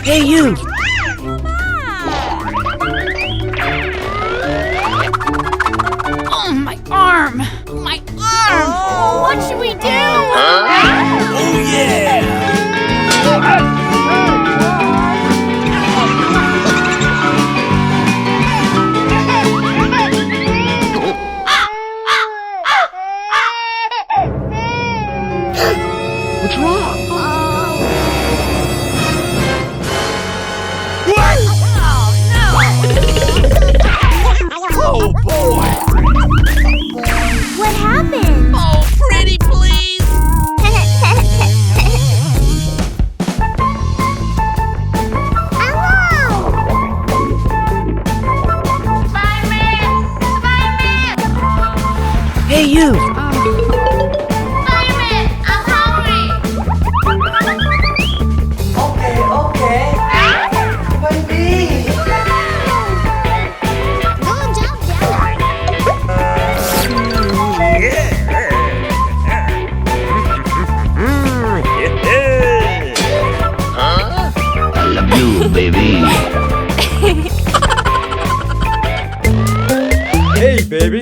Hey, you! Oh, my arm! My arm! Oh. What should we do? Oh, yeah! What's wrong? What? Oh, Oh, boy! what happened? Oh, pretty please! Spider-Man! Spider-Man! Hey, you! Spider-Man! I'm hungry! Okay, okay. Baby. Good job, Dad. I love you, baby. Hey, baby.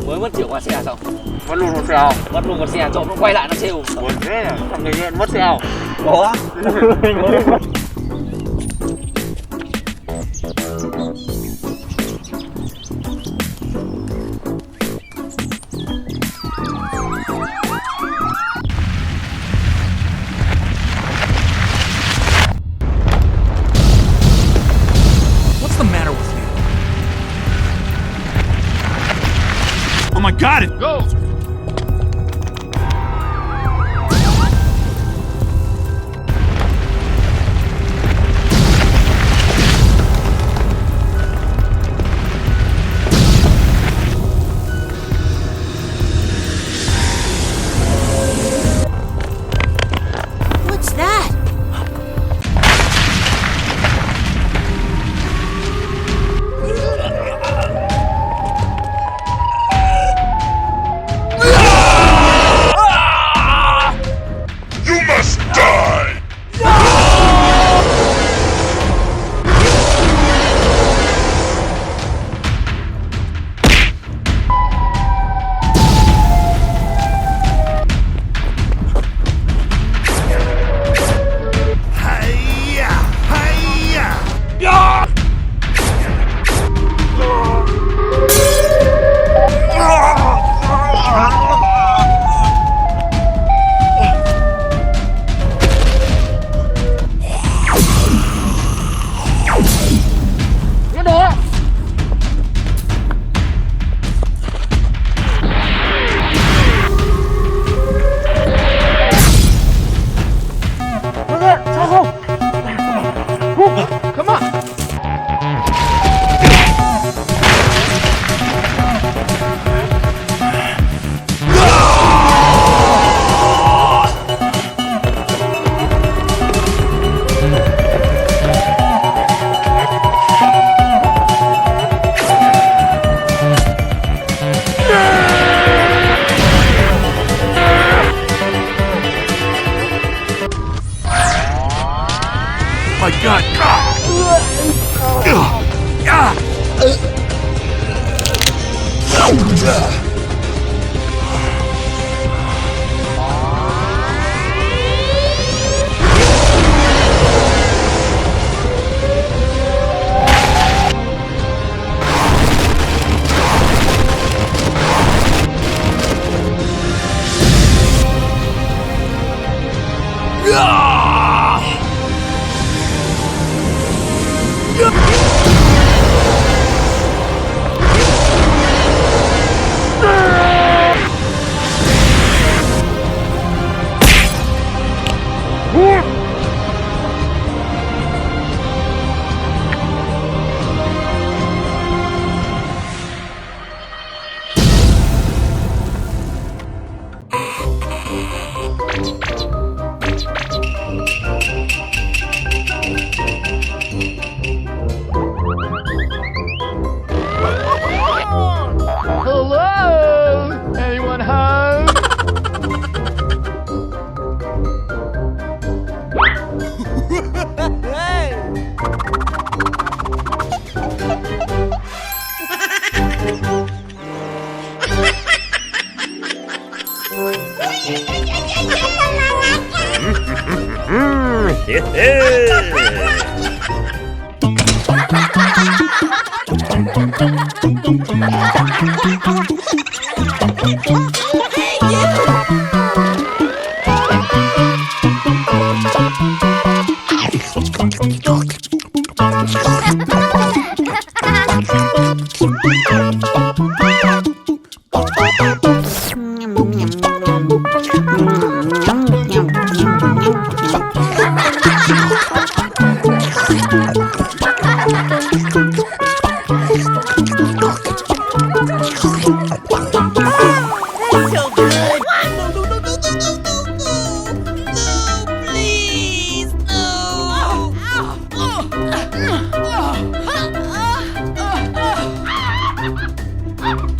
Mới mất triệu qua xe xong, Mất luôn một xe. mất luôn một xe, trộm nó quay lại nó trêu. Buồn thế nhỉ? Thằng người nghiện mất xe. Có. What's the matter with you? Oh my god, it goes! What's that? You must die! Hiya! Hiya! Cái đó. Come on. My god!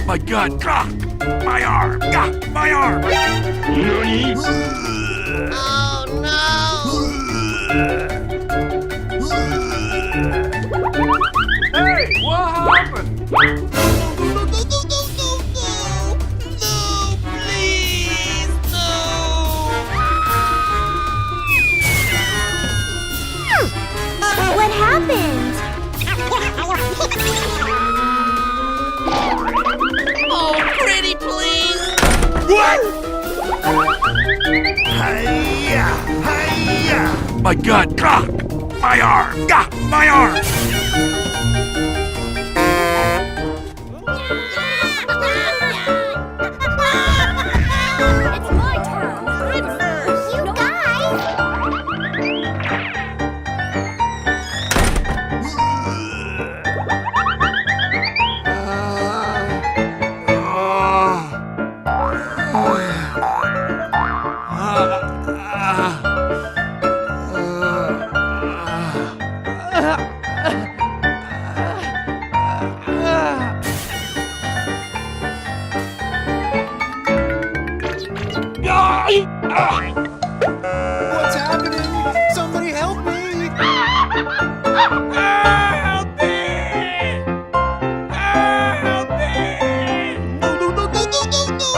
My God! Ah! My arm! Ah! My arm! Nani? Hey, what happened? What happened? Oh, pretty please. What? Hiya! Hiya! My God! Ah! My arm! Ah! My arm! It's my turn. I'm first. You guys. What's happening? Somebody help me! Help me! Help me! No, no, no, no, no, no, no, no!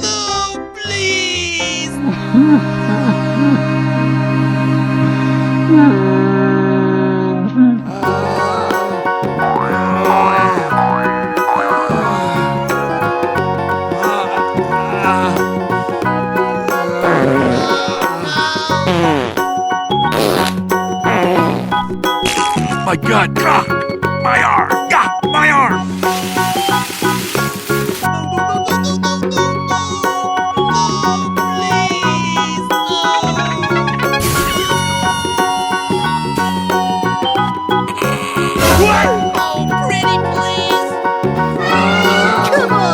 No, please! My God! Ah! My arm! Ah! My arm! Oh, pretty please. Come on.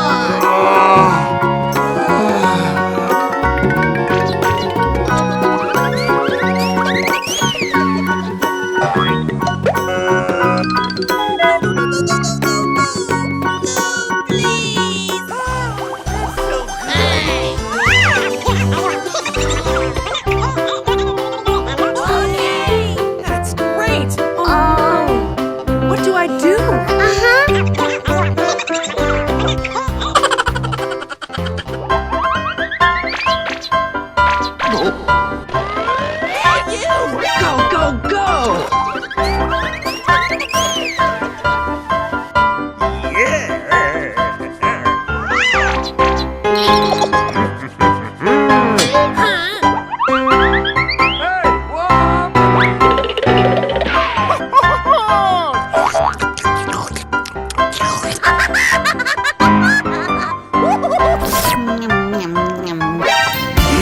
That's great. Oh. What do I do? Go, go, go! Hey, what happened?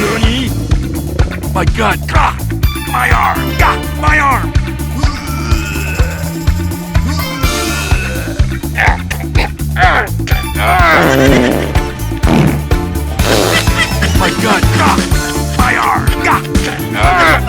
Nani? My God! Ah! My arm! Ah! My arm! My God! Ah! My arm! Ah!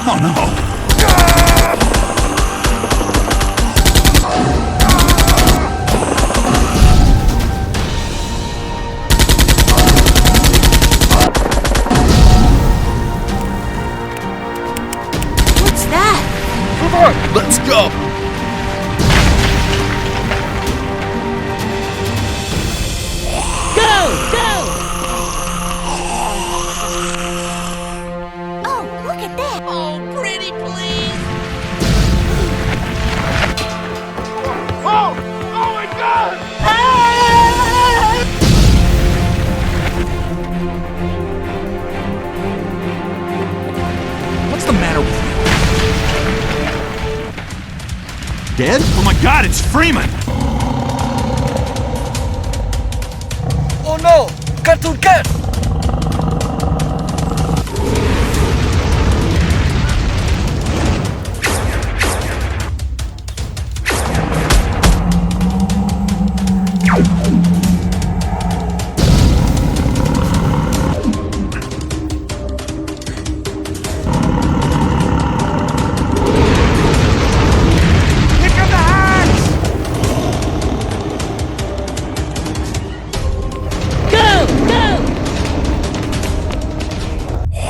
Oh no! Let's go. Oh, look at that. Oh, pretty please. Oh! Oh my God! What's the matter with you? Dead? Oh my God, it's Freeman! Oh no! Cartoon cat!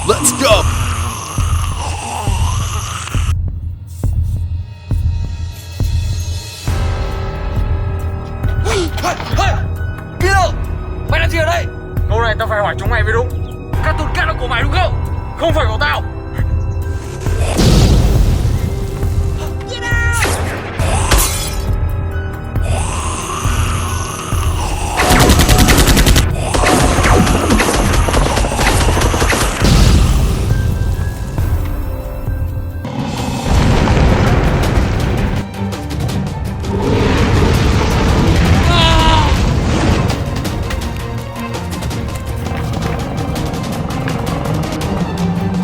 Let's go! Kilo! Mày làm gì ở đây? Câu này tao phải hỏi chúng mày mới đúng. Cartoon cat là của mày đúng không? Không phải của tao.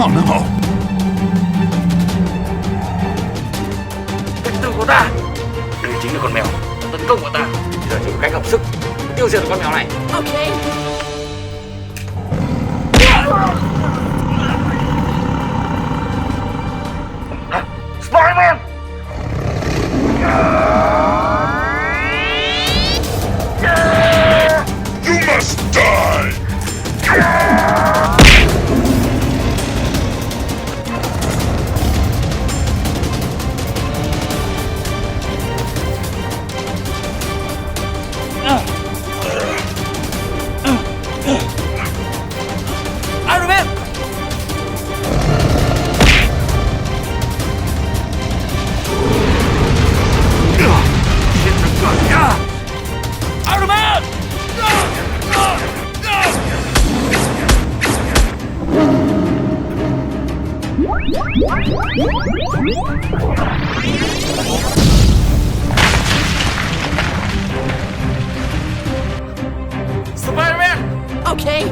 Oh no! Cách tư của ta. Đây chính là con mèo tấn công của ta. Giờ chỉ có cách hợp sức tiêu diệt được con mèo này. Okay. Spiderman! You must die! Iron Man! Iron Man! Spiderman! Okay.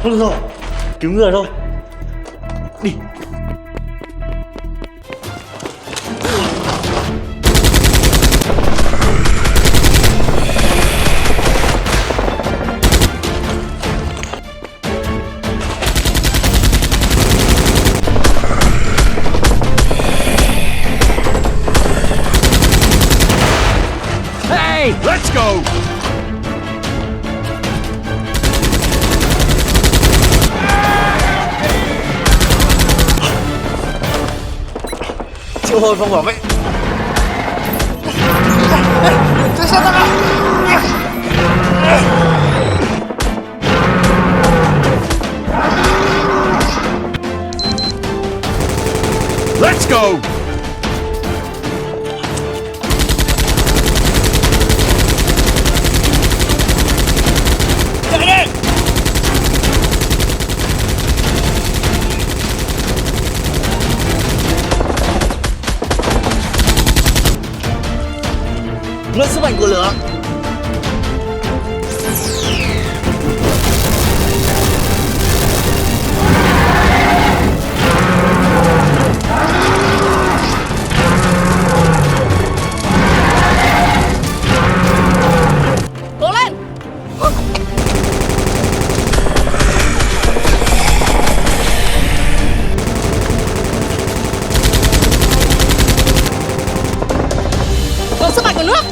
Không được rồi, cứu người thôi. Đi. go! Triệu hồi phòng bảo vệ. Let's go! Luận sức mạnh của lửa. Cố lên. Luận sức mạnh của nước.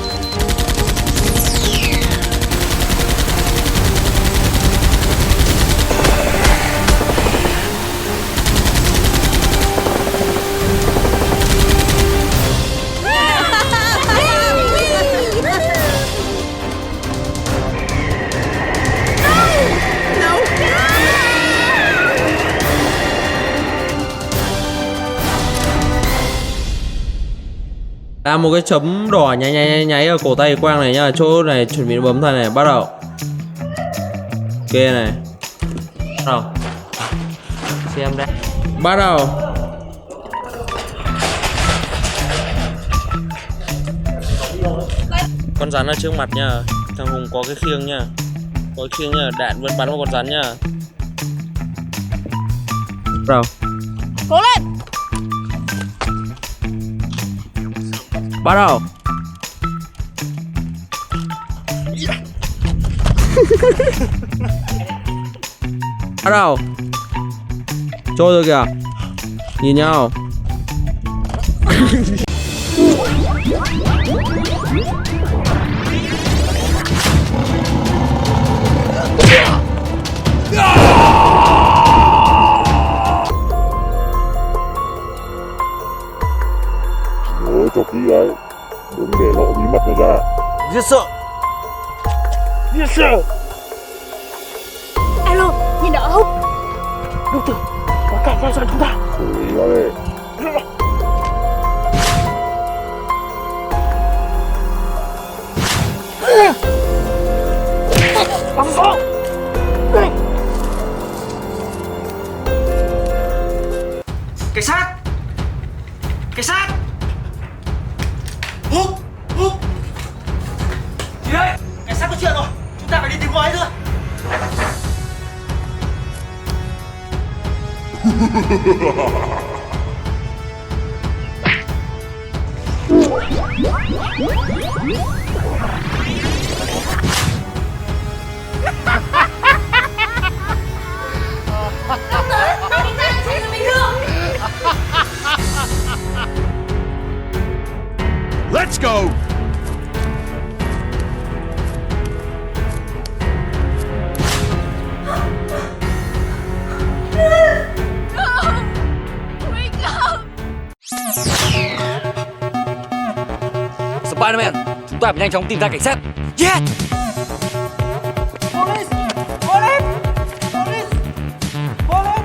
Một cái chấm đỏ nháy ở cổ tay Quang này nhá, chỗ này chuẩn bị bấm thôi này, bắt đầu. Ok này. Bắt đầu. Xem đây. Bắt đầu. Con rắn ở trước mặt nha. Thằng Hùng có cái khiêng nha. Có cái khiêng nha, đạn vẫn bắn vào con rắn nha. Bắt đầu. Cố lên. Bắt đầu. Bắt đầu. Trôi rồi kìa. Nhìn nhau. Nhớ cho kỹ đấy, đừng để lộ bí mật này ra. Giết sợ. Yes sir. Alo, nhìn đỡ không? Đối tượng có cả theo dõi chúng ta. Xử lý nó đi. Bắn gió. Cảnh sát. Cảnh sát. Hút. Hút. Gì đấy? Cảnh sát có chuyện rồi. Chúng ta phải đi tìm cô ấy nữa. Let's go! Spiderman, chúng ta phải nhanh chóng tìm ra cảnh sát. Yeah! Police! Police! Police! Police!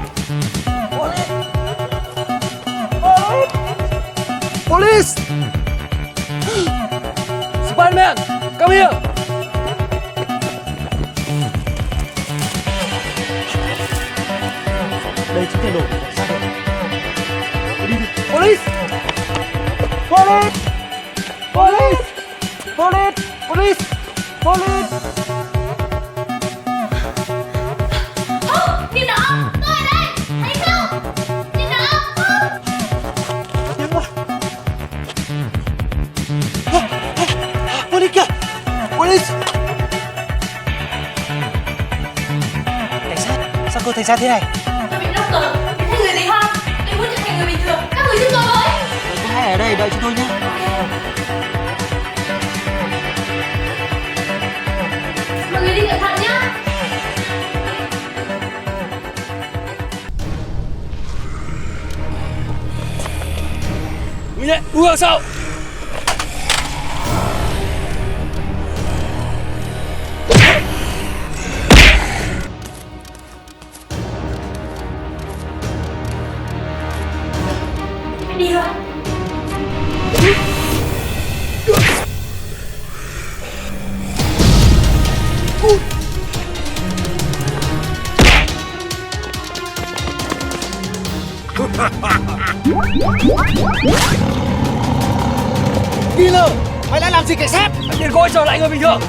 Police! Police! Spiderman, come here! Đây chính là đồ của cảnh sát rồi. Đi đi. Police! Police! Police! Police! Police! Police! Nhìn đỡ, tôi ở đây, thấy không? Nhìn đỡ. Tiến vào. Police kìa! Police! Cảnh sát, sao cô thành ra thế này? Tôi bị đau cờ, thấy người gì không? Tôi muốn trở thành người bình thường, các người giúp tôi với. Hai ở đây đợi chúng tôi nhé. Đi nhé, đuôi vào sau. Đi thôi. Killer, mày đã làm gì cảnh sát? Anh điên coi trở lại người bình thường.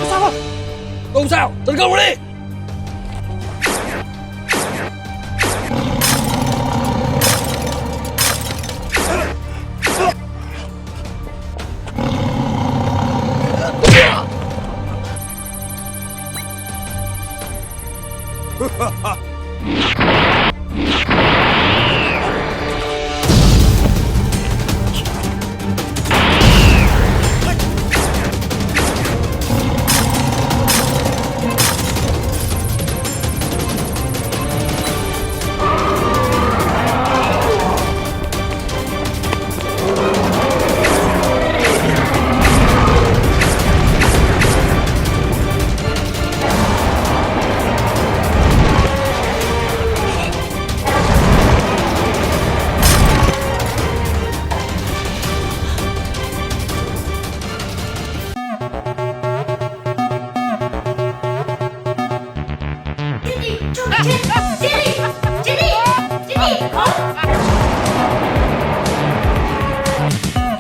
Sao rồi? Không sao, tấn công nó đi.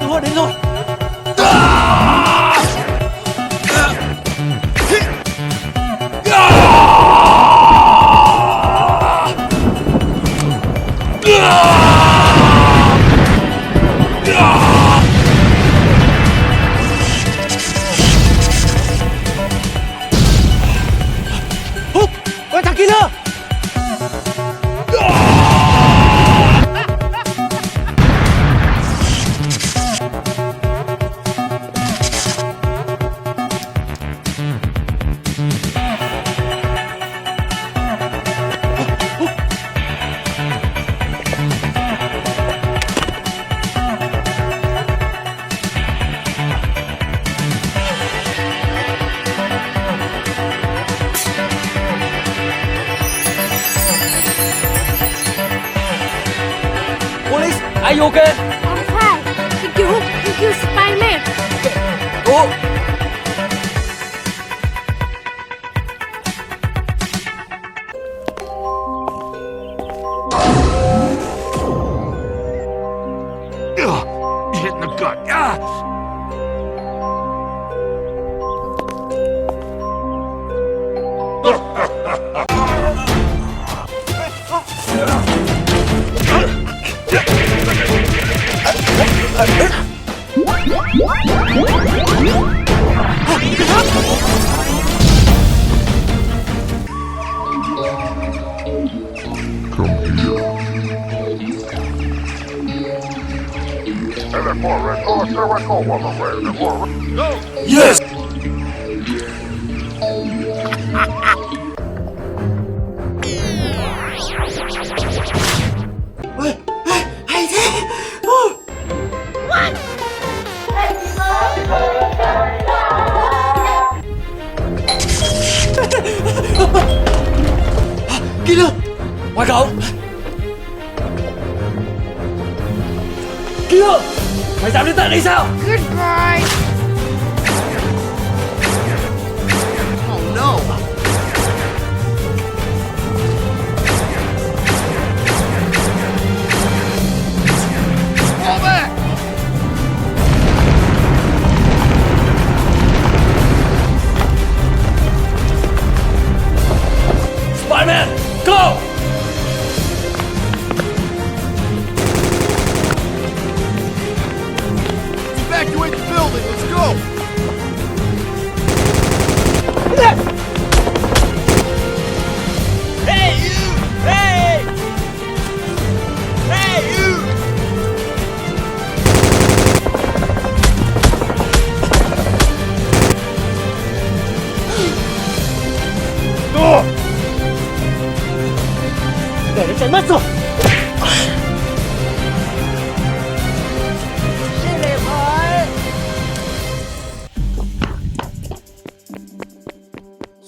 Họ đến rồi. Hút, ôi thằng Killer. Police, are you okay? I'm fine. Thank you. Thank you, Spiderman. Go. Hit in the gut. Ah! Yes! Hay thế. Killer, Ngoài cổng. Killer. Mày dám đến tận đây sao? Goodbye. Oh no. Fall back! Spiderman, go! Evacuate the building. Let's go. để nó chạy mất rồi.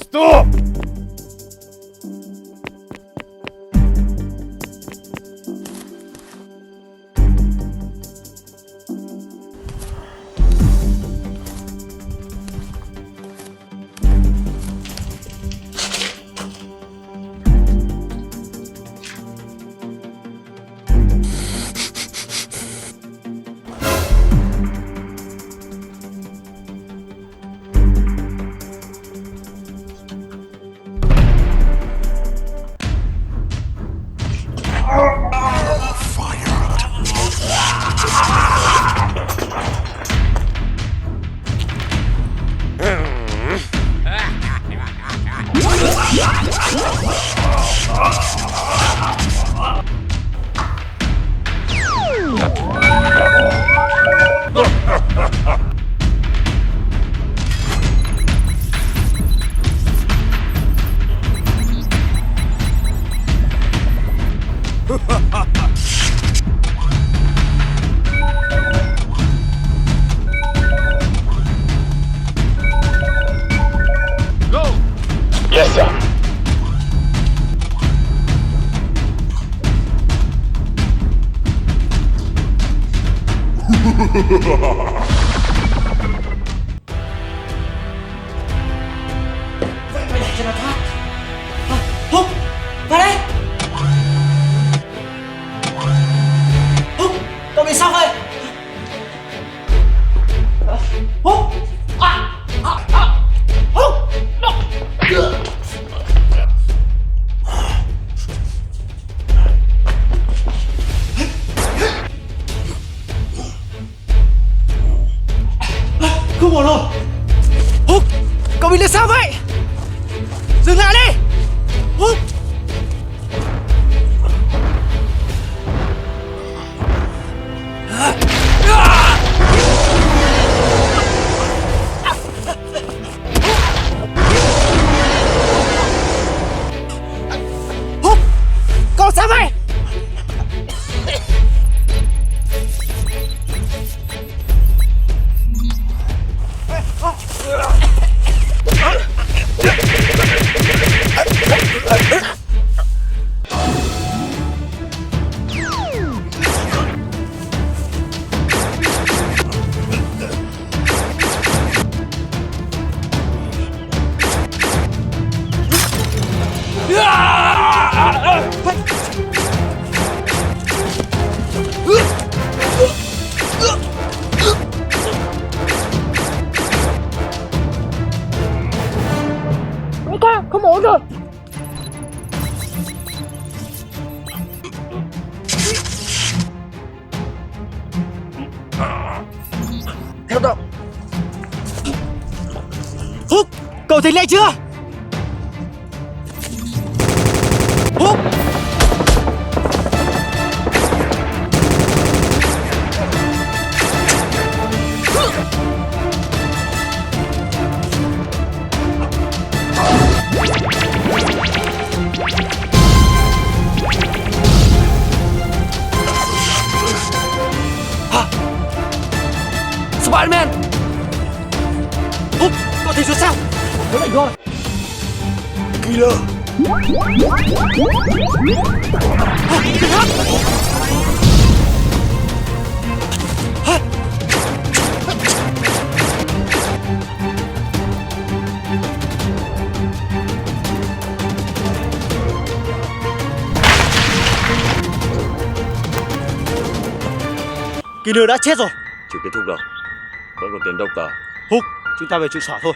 Stop! Yes, sir. Phải nhảy cho nó thoát. Húc, vào đây. Húc, cậu bị sao vậy? Húc, Húc. Không ổn rồi. Húc, cậu bị làm sao vậy? Dừng lại đi. Húc. Húc, cậu sao vậy? Không ổn rồi. Theo động. Húc, cậu thấy lẹ chưa? Húc. Spiderman. Húc, cậu thấy rồi sao? Nó lại rồi. Killer. Killer đã chết rồi. Chưa kết thúc đâu. Vẫn còn tiếng độc tờ. Húc, chúng ta về trụ sở thôi.